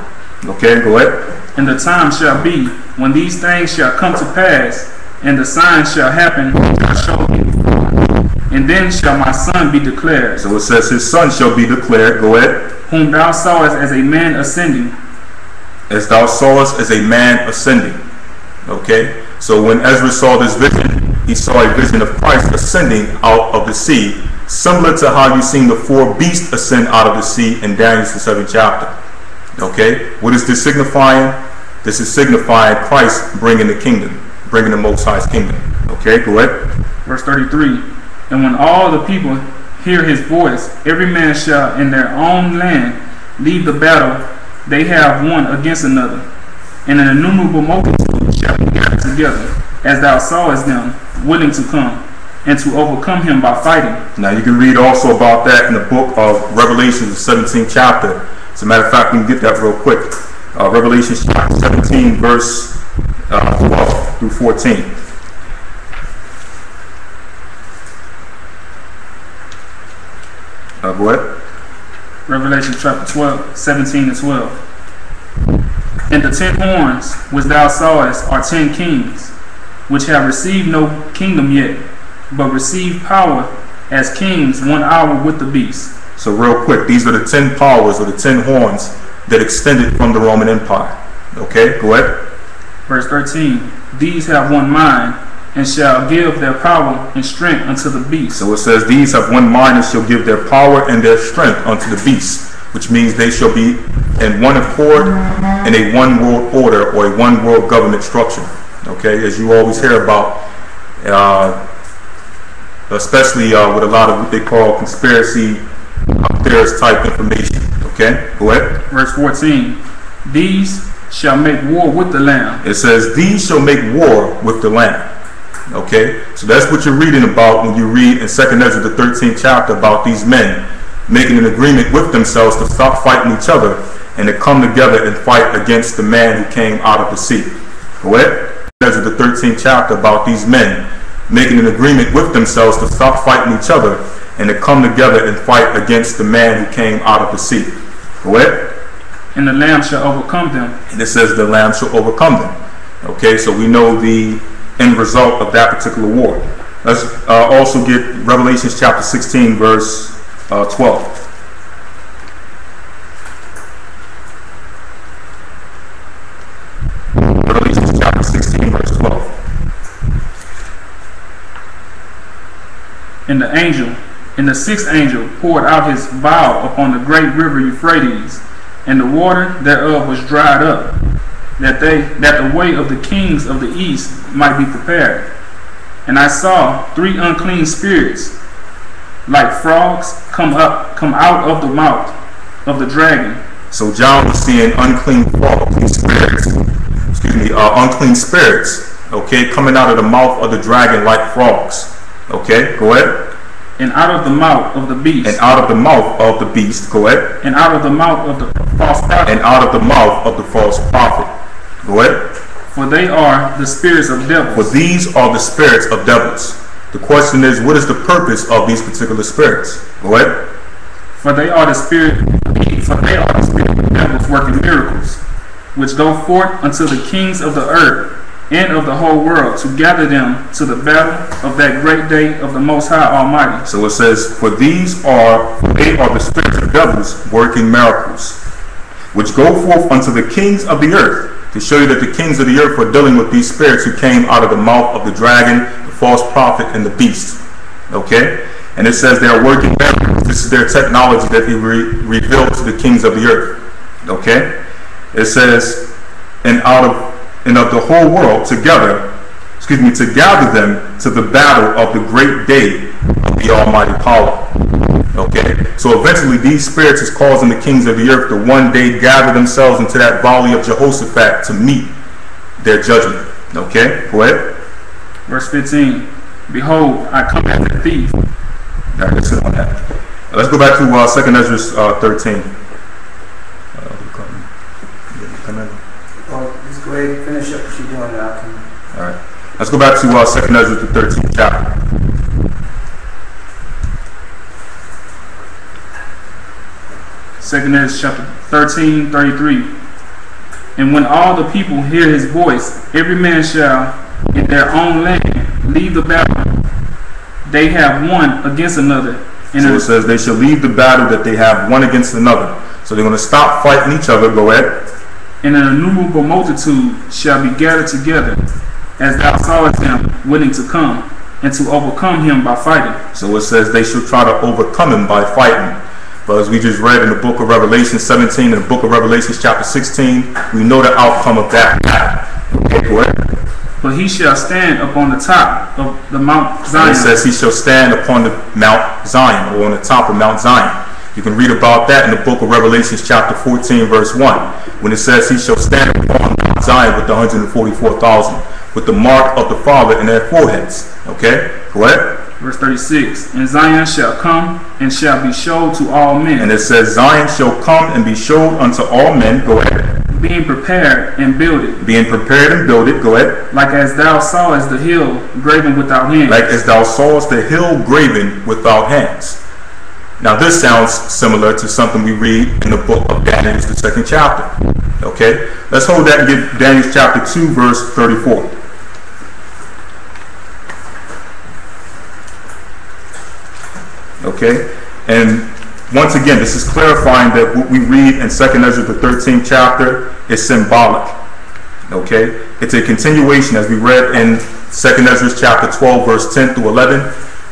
Okay, go ahead. And the time shall be when these things shall come to pass, and the signs shall happen which I showed you before. And then shall my son be declared. So it says his son shall be declared. Go ahead. Whom thou sawest as a man ascending. As thou sawest as a man ascending. Okay, so when Ezra saw this vision, he saw a vision of Christ ascending out of the sea, similar to how you've seen the 4 beasts ascend out of the sea in Daniel's 7th chapter. Okay, what is this signifying? This is signifying Christ bringing the kingdom, bringing the Most High's kingdom. Okay, go ahead. Verse 33. And when all the people hear his voice, every man shall in their own land leave the battle they have one against another, and an innumerable multitude shall be gathered together, as thou sawest them, willing to come, and to overcome him by fighting. Now you can read also about that in the book of Revelation, the 17th chapter. As a matter of fact, we can get that real quick. Revelation chapter 17, verse 12 through 14. Go ahead. Revelation chapter 12, 17 and 12. And the 10 horns which thou sawest are 10 kings, which have received no kingdom yet, but receive power as kings 1 hour with the beast. So real quick, these are the 10 powers or the 10 horns that extended from the Roman Empire. Okay, go ahead. Verse 13, these have one mind, and shall give their power and strength unto the beast. So it says, these have one mind and shall give their power and their strength unto the beast, which means they shall be in one accord in a one world order or a one world government structure. Okay, as you always hear about, especially with a lot of what they call conspiracy theorist type information. Okay, go ahead. Verse 14, these shall make war with the Lamb. It says, these shall make war with the Lamb. Okay, so that's what you're reading about when you read in 2nd Esdras, the 13th chapter, about these men making an agreement with themselves to stop fighting each other and to come together and fight against the man who came out of the sea. Go ahead. Esdras, the 13th chapter, about these men making an agreement with themselves to stop fighting each other and to come together and fight against the man who came out of the sea. Go ahead. And the Lamb shall overcome them. And it says the Lamb shall overcome them. Okay, so we know the end result of that particular war. Let's also get Revelation chapter 16, verse 12. Revelation chapter 16, verse 12. And the angel, and the 6th angel poured out his vial upon the great river Euphrates, and the water thereof was dried up, that the way of the kings of the east might be prepared. And I saw 3 unclean spirits, like frogs, come out of the mouth of the dragon. So John was seeing unclean frogs, unclean spirits, okay, coming out of the mouth of the dragon like frogs. Okay, go ahead. And out of the mouth of the beast. And out of the mouth of the beast. Go ahead. And out of the mouth of the false prophet. And out of the mouth of the false prophet. Go ahead. For they are the spirits of devils. For these are the spirits of devils. The question is, what is the purpose of these particular spirits? Go ahead. For they are the spirit of devils working miracles, which go forth unto the kings of the earth and of the whole world, to gather them to the battle of that great day of the Most High Almighty. So it says, for they are the spirits of devils working miracles, which go forth unto the kings of the earth, to show you that the kings of the earth are dealing with these spirits who came out of the mouth of the dragon, the false prophet, and the beast. Okay? And it says they are working miracles. This is their technology that they revealed to the kings of the earth. Okay? It says, and of the whole world together, to gather them to the battle of the great day of the Almighty power. Okay, so eventually these spirits is causing the kings of the earth to one day gather themselves into that valley of Jehoshaphat to meet their judgment. Okay, go ahead. Verse 15, behold, I come as a thief. All right, let's sit on that. Let's go back to 2nd Esdras 13. Well, just go ahead and finish up what you're doing and I'll come. All right. Let's go back to 2nd Esdras, the 13th chapter. Second Esdras chapter 13, 33. And when all the people hear his voice, every man shall in their own land leave the battle they have one against another. And so it says they shall leave the battle that they have one against another. So they're going to stop fighting each other. Go ahead. And an innumerable multitude shall be gathered together, as thou sawest them willing to come, and to overcome him by fighting. So it says they shall try to overcome him by fighting. But as we just read in the book of Revelation 17 and the book of Revelation chapter 16, we know the outcome of that battle. Okay, go ahead. But he shall stand upon the top of the Mount Zion. And it says he shall stand upon the Mount Zion, or on the top of Mount Zion. You can read about that in the book of Revelation chapter 14 verse 1, when it says he shall stand upon Mount Zion with the 144,000, with the mark of the Father in their foreheads. Okay, go ahead. Verse 36, and Zion shall come and shall be showed to all men. And it says Zion shall come and be showed unto all men. Go ahead. Being prepared and builded. Being prepared and builded. Go ahead. Like as thou sawest the hill graven without hands. Like as thou sawest the hill graven without hands. Now this sounds similar to something we read in the book of Daniel, the 2nd chapter. Okay, let's hold that and get Daniel chapter 2, verse 34. Okay, and once again, this is clarifying that what we read in 2nd Ezra, the 13th chapter, is symbolic. Okay, it's a continuation, as we read in 2nd Ezra chapter 12, verse 10 through 11.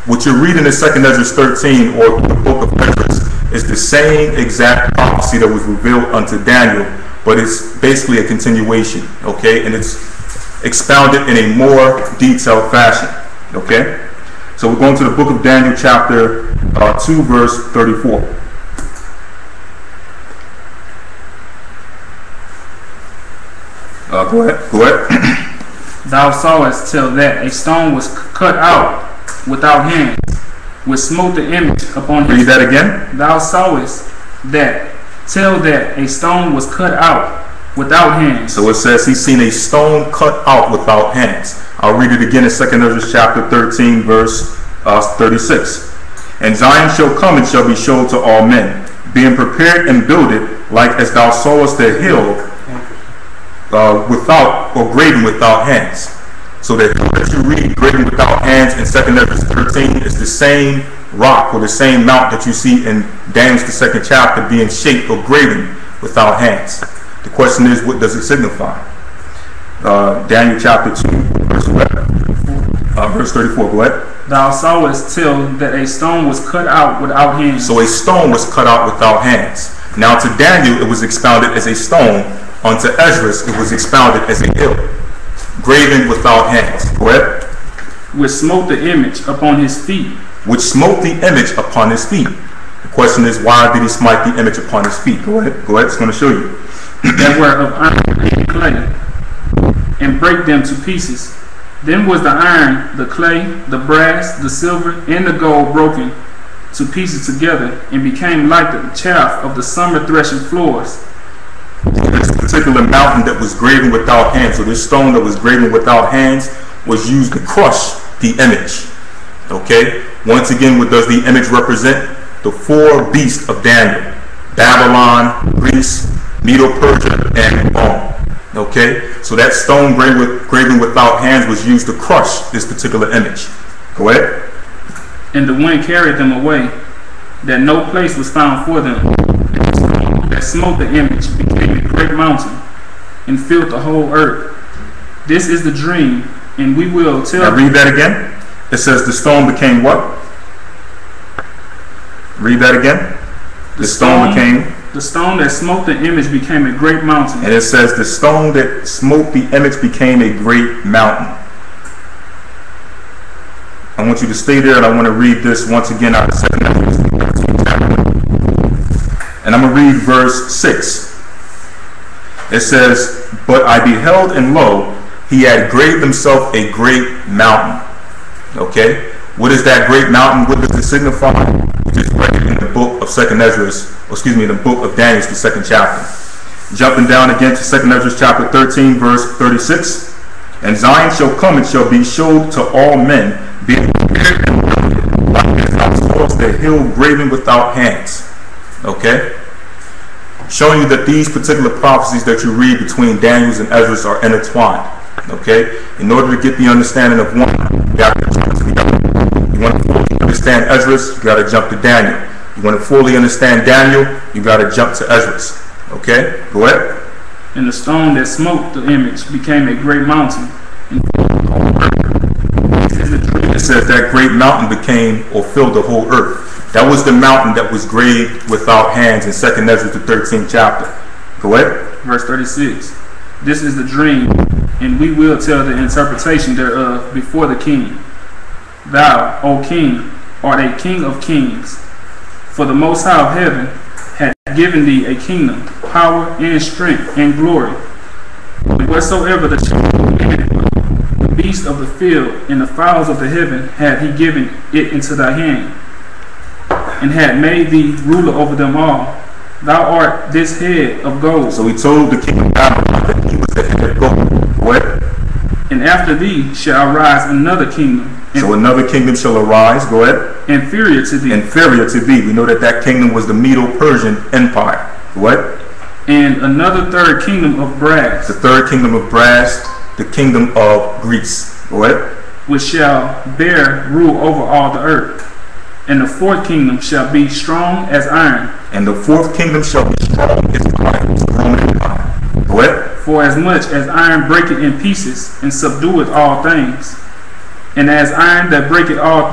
What you're reading in 2nd Ezra 13, or the book of Esdras, is the same exact prophecy that was revealed unto Daniel, but it's basically a continuation. Okay, and it's expounded in a more detailed fashion. Okay. So we're going to the book of Daniel chapter 2, verse 34. Go ahead. Thou sawest till that a stone was cut out without hands, which smote the image upon his... Read that again. Thou sawest that till that a stone was cut out without hands. So it says he's seen a stone cut out without hands. I'll read it again in 2nd Ezra chapter 13, verse 36. And Zion shall come and shall be showed to all men, being prepared and builded, like as thou sawest the hill without, or graven without hands. So the hill that you read graven without hands in 2nd Ezra 13 is the same rock or the same mount that you see in Daniel's the 2nd chapter being shaped or graven without hands. The question is, what does it signify? Daniel chapter 2, verse 34. Go ahead. Thou sawest till that a stone was cut out without hands. So a stone was cut out without hands. Now to Daniel it was expounded as a stone. Unto Esdras it was expounded as a hill, graven without hands. Go ahead. Which smote the image upon his feet. Which smote the image upon his feet. The question is, why did he smite the image upon his feet? Go ahead. Go ahead. It's going to show you. That were of iron and clay, and break them to pieces. Then was the iron, the clay, the brass, the silver, and the gold broken to pieces together, and became like the chaff of the summer threshing floors. This particular mountain that was graven without hands, or this stone that was graven without hands, was used to crush the image. Okay? Once again, what does the image represent? The four beasts of Daniel: Babylon, Greece, Medo-Persia, and Rome. Okay? So that stone graven without hands was used to crush this particular image. Go ahead. And the wind carried them away, that no place was found for them. And the stone that smote the image became a great mountain, and filled the whole earth. This is the dream, and we will tell... Now read that again. It says the stone became what? Read that again. The stone became... The stone that smote the image became a great mountain. And it says the stone that smote the image became a great mountain. I want you to stay there, and I want to read this once again out of 2nd Ezra chapter. And I'm going to read verse 6. It says, But I beheld, and lo, he had graved himself a great mountain. Okay? What is that great mountain? What does it signify? Which is read in the book of 2nd Ezra, in the book of Daniel, the 2nd chapter. Jumping down again to 2nd Ezra chapter 13, verse 36. And Zion shall come and shall be showed to all men, being prepared and builded, like as thou sawest the hill graven without hands. Okay? Showing you that these particular prophecies that you read between Daniel's and Esdras are intertwined. Okay? In order to get the understanding of one, you got to jump to the other. You want to fully understand Esdras, you got to jump to Daniel. You want to fully understand Daniel, you got to jump to Esdras. Okay? Go ahead. And the stone that smote the image became a great mountain, and filled the whole earth. It says that great mountain became or filled the whole earth. That was the mountain that was graved without hands in 2nd Ezra, the 13th chapter. Go ahead. Verse 36. This is the dream, and we will tell the interpretation thereof before the king. Thou, O king, art a king of kings. For the Most High of heaven had given thee a kingdom, power, and strength, and glory. And whatsoever the children of men, the beasts of the field, and the fowls of the heaven, had he given it into thy hand, and had made thee ruler over them all. Thou art this head of gold. So he told the king of Babylon that he was the head of gold. What? And after thee shall arise another kingdom, So another kingdom shall arise. Go ahead. Inferior to thee. Inferior to thee. We know that that kingdom was the Medo-Persian Empire. What? And another third kingdom of brass. The third kingdom of brass, the kingdom of Greece. Go ahead. Which shall bear rule over all the earth. And the fourth kingdom shall be strong as iron. And the fourth kingdom shall be strong as iron. The Roman Empire. Go ahead. For as much as iron breaketh in pieces and subdueth all things, and as iron that breaketh all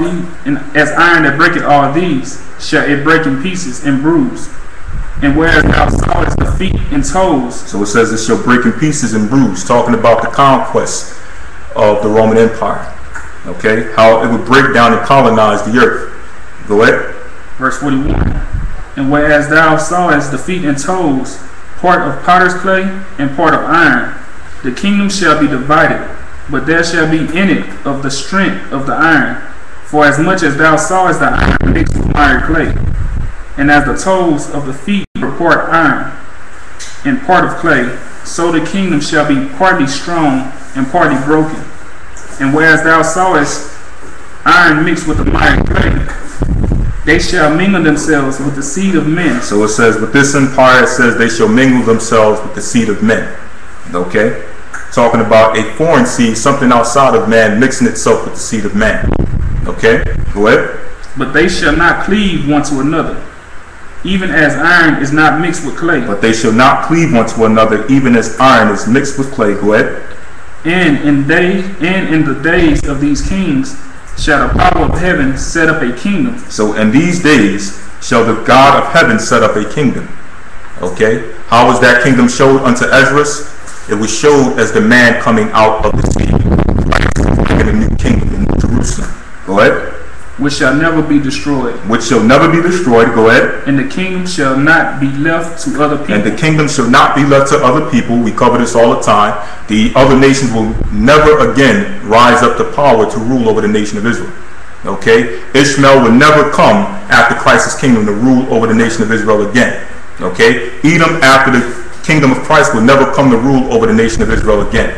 these, shall it break in pieces and bruise. And whereas thou sawest the feet and toes. So it says it shall break in pieces and bruise, talking about the conquest of the Roman Empire. Okay, how it would break down and colonize the earth. Go ahead. Verse 41. And whereas thou sawest the feet and toes, part of potter's clay and part of iron, the kingdom shall be divided, but there shall be in it of the strength of the iron. For as much as thou sawest the iron mixed with miry clay, and as the toes of the feet were part iron and part of clay, so the kingdom shall be partly strong and partly broken. And whereas thou sawest iron mixed with the miry clay, they shall mingle themselves with the seed of men. So it says, with this empire, it says they shall mingle themselves with the seed of men. Okay? Talking about a foreign seed, something outside of man, mixing itself with the seed of man. Okay? Go ahead. But they shall not cleave one to another, even as iron is not mixed with clay. But they shall not cleave one to another, even as iron is mixed with clay. Go ahead. And in the days of these kings shall the power of heaven set up a kingdom. So in these days shall the God of heaven set up a kingdom. Okay? How was that kingdom showed unto Esdras? It was showed as the man coming out of the sea, like a new kingdom in Jerusalem. Go ahead. Which shall never be destroyed. Which shall never be destroyed. Go ahead. And the kingdom shall not be left to other people. And the kingdom shall not be left to other people. We cover this all the time. The other nations will never again rise up to power to rule over the nation of Israel. Okay? Ishmael will never come after Christ's kingdom to rule over the nation of Israel again. Okay? Edom after the kingdom of Christ will never come to rule over the nation of Israel again.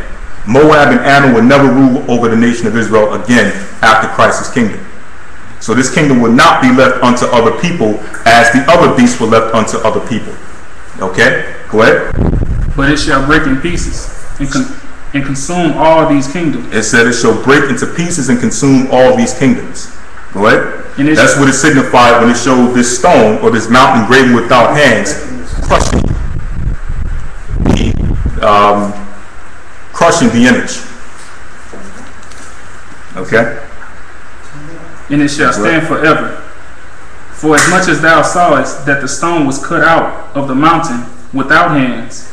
Moab and Ammon will never rule over the nation of Israel again after Christ's kingdom. So this kingdom will not be left unto other people as the other beasts were left unto other people. Okay? Go ahead. But it shall break in pieces and consume all these kingdoms. It said it shall break into pieces and consume all these kingdoms. Go ahead. That's what it signified when it showed this stone or this mountain graven without hands crushing the image. Okay? And it shall stand forever. For as much as thou sawest that the stone was cut out of the mountain without hands,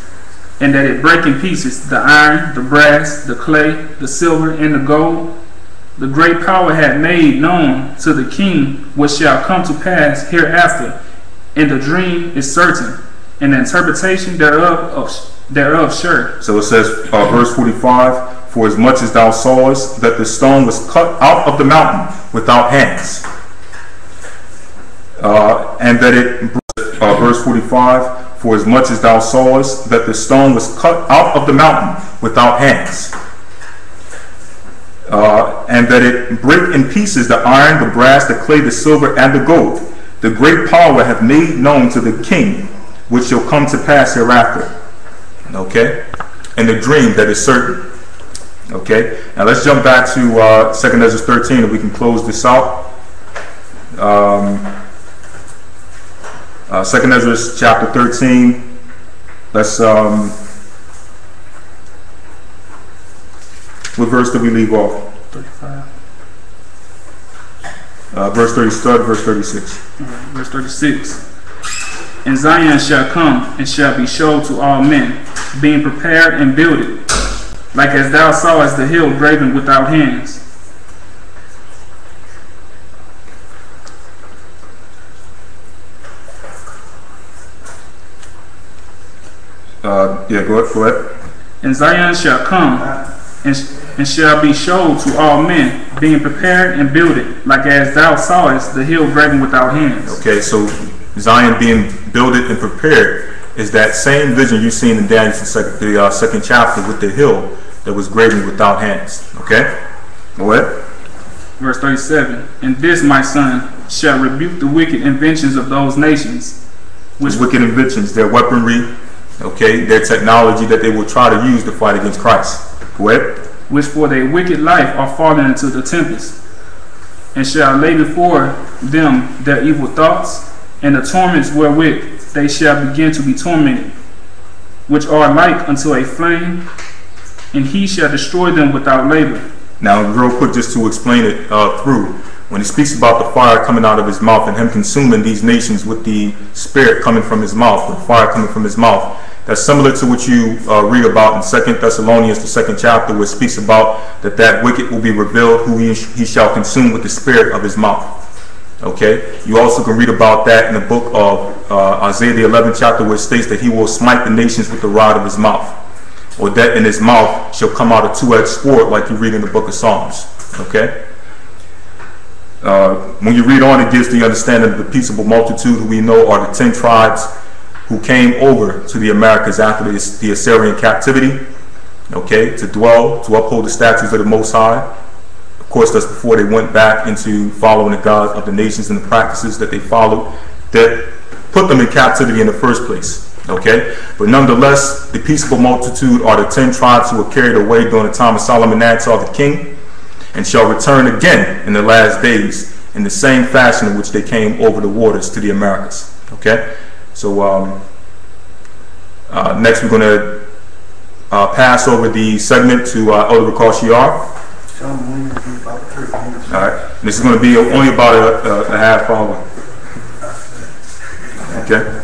and that it brake in pieces the iron, the brass, the clay, the silver, and the gold, the great power had made known to the king what shall come to pass hereafter, and the dream is certain, and the interpretation thereof sure. So it says, verse 45, for as much as thou sawest that the stone was cut out of the mountain without hands, and that it, verse 45, for as much as thou sawest that the stone was cut out of the mountain without hands, and that it brake in pieces the iron, the brass, the clay, the silver, and the gold, the great power hath made known to the king which shall come to pass hereafter. Okay? And the dream that is certain. Okay? Now let's jump back to 2nd Esdras 13 and we can close this out. 2nd Esdras chapter 13. Let's what verse did we leave off? 35. Verse 30, start verse 36. Verse 36. And Zion shall come and shall be showed to all men, being prepared and builded, like as thou sawest the hill graven without hands. Yeah, go ahead. And Zion shall come and shall be showed to all men, being prepared and builded, like as thou sawest the hill graven without hands. Okay, so Zion being builded and prepared is that same vision you've seen in Daniel, the second chapter, with the hill that was graven without hands. Okay? Go ahead. Verse 37. And this, my son, shall rebuke the wicked inventions of those nations. Which wicked inventions, their weaponry, okay, their technology that they will try to use to fight against Christ. Go ahead. Which for their wicked life are fallen into the tempest, and shall lay before them their evil thoughts, and the torments wherewith they shall begin to be tormented, which are like unto a flame, and he shall destroy them without labor. Now, real quick, just to explain it through, when he speaks about the fire coming out of his mouth and him consuming these nations with the spirit coming from his mouth, with fire coming from his mouth, that's similar to what you read about in 2 Thessalonians, the 2nd chapter, where it speaks about that wicked will be revealed, who he shall consume with the spirit of his mouth. Okay, you also can read about that in the book of Isaiah, the 11th chapter, where it states that he will smite the nations with the rod of his mouth, or that in his mouth shall come out a two-edged sword, like you read in the book of Psalms. Okay. When you read on, it gives the understanding of the peaceable multitude, who we know are the 10 tribes who came over to the Americas after the Assyrian captivity, okay, to dwell, to uphold the statutes of the Most High. Of course, that's before they went back into following the gods of the nations and the practices that they followed that put them in captivity in the first place. Okay, but nonetheless, the peaceable multitude are the 10 tribes who were carried away during the time of Solomon the king, and shall return again in the last days in the same fashion in which they came over the waters to the Americas. Okay, so next we're going to pass over the segment to Elder Rawchaa. All right, this is going to be only about a half hour. Okay.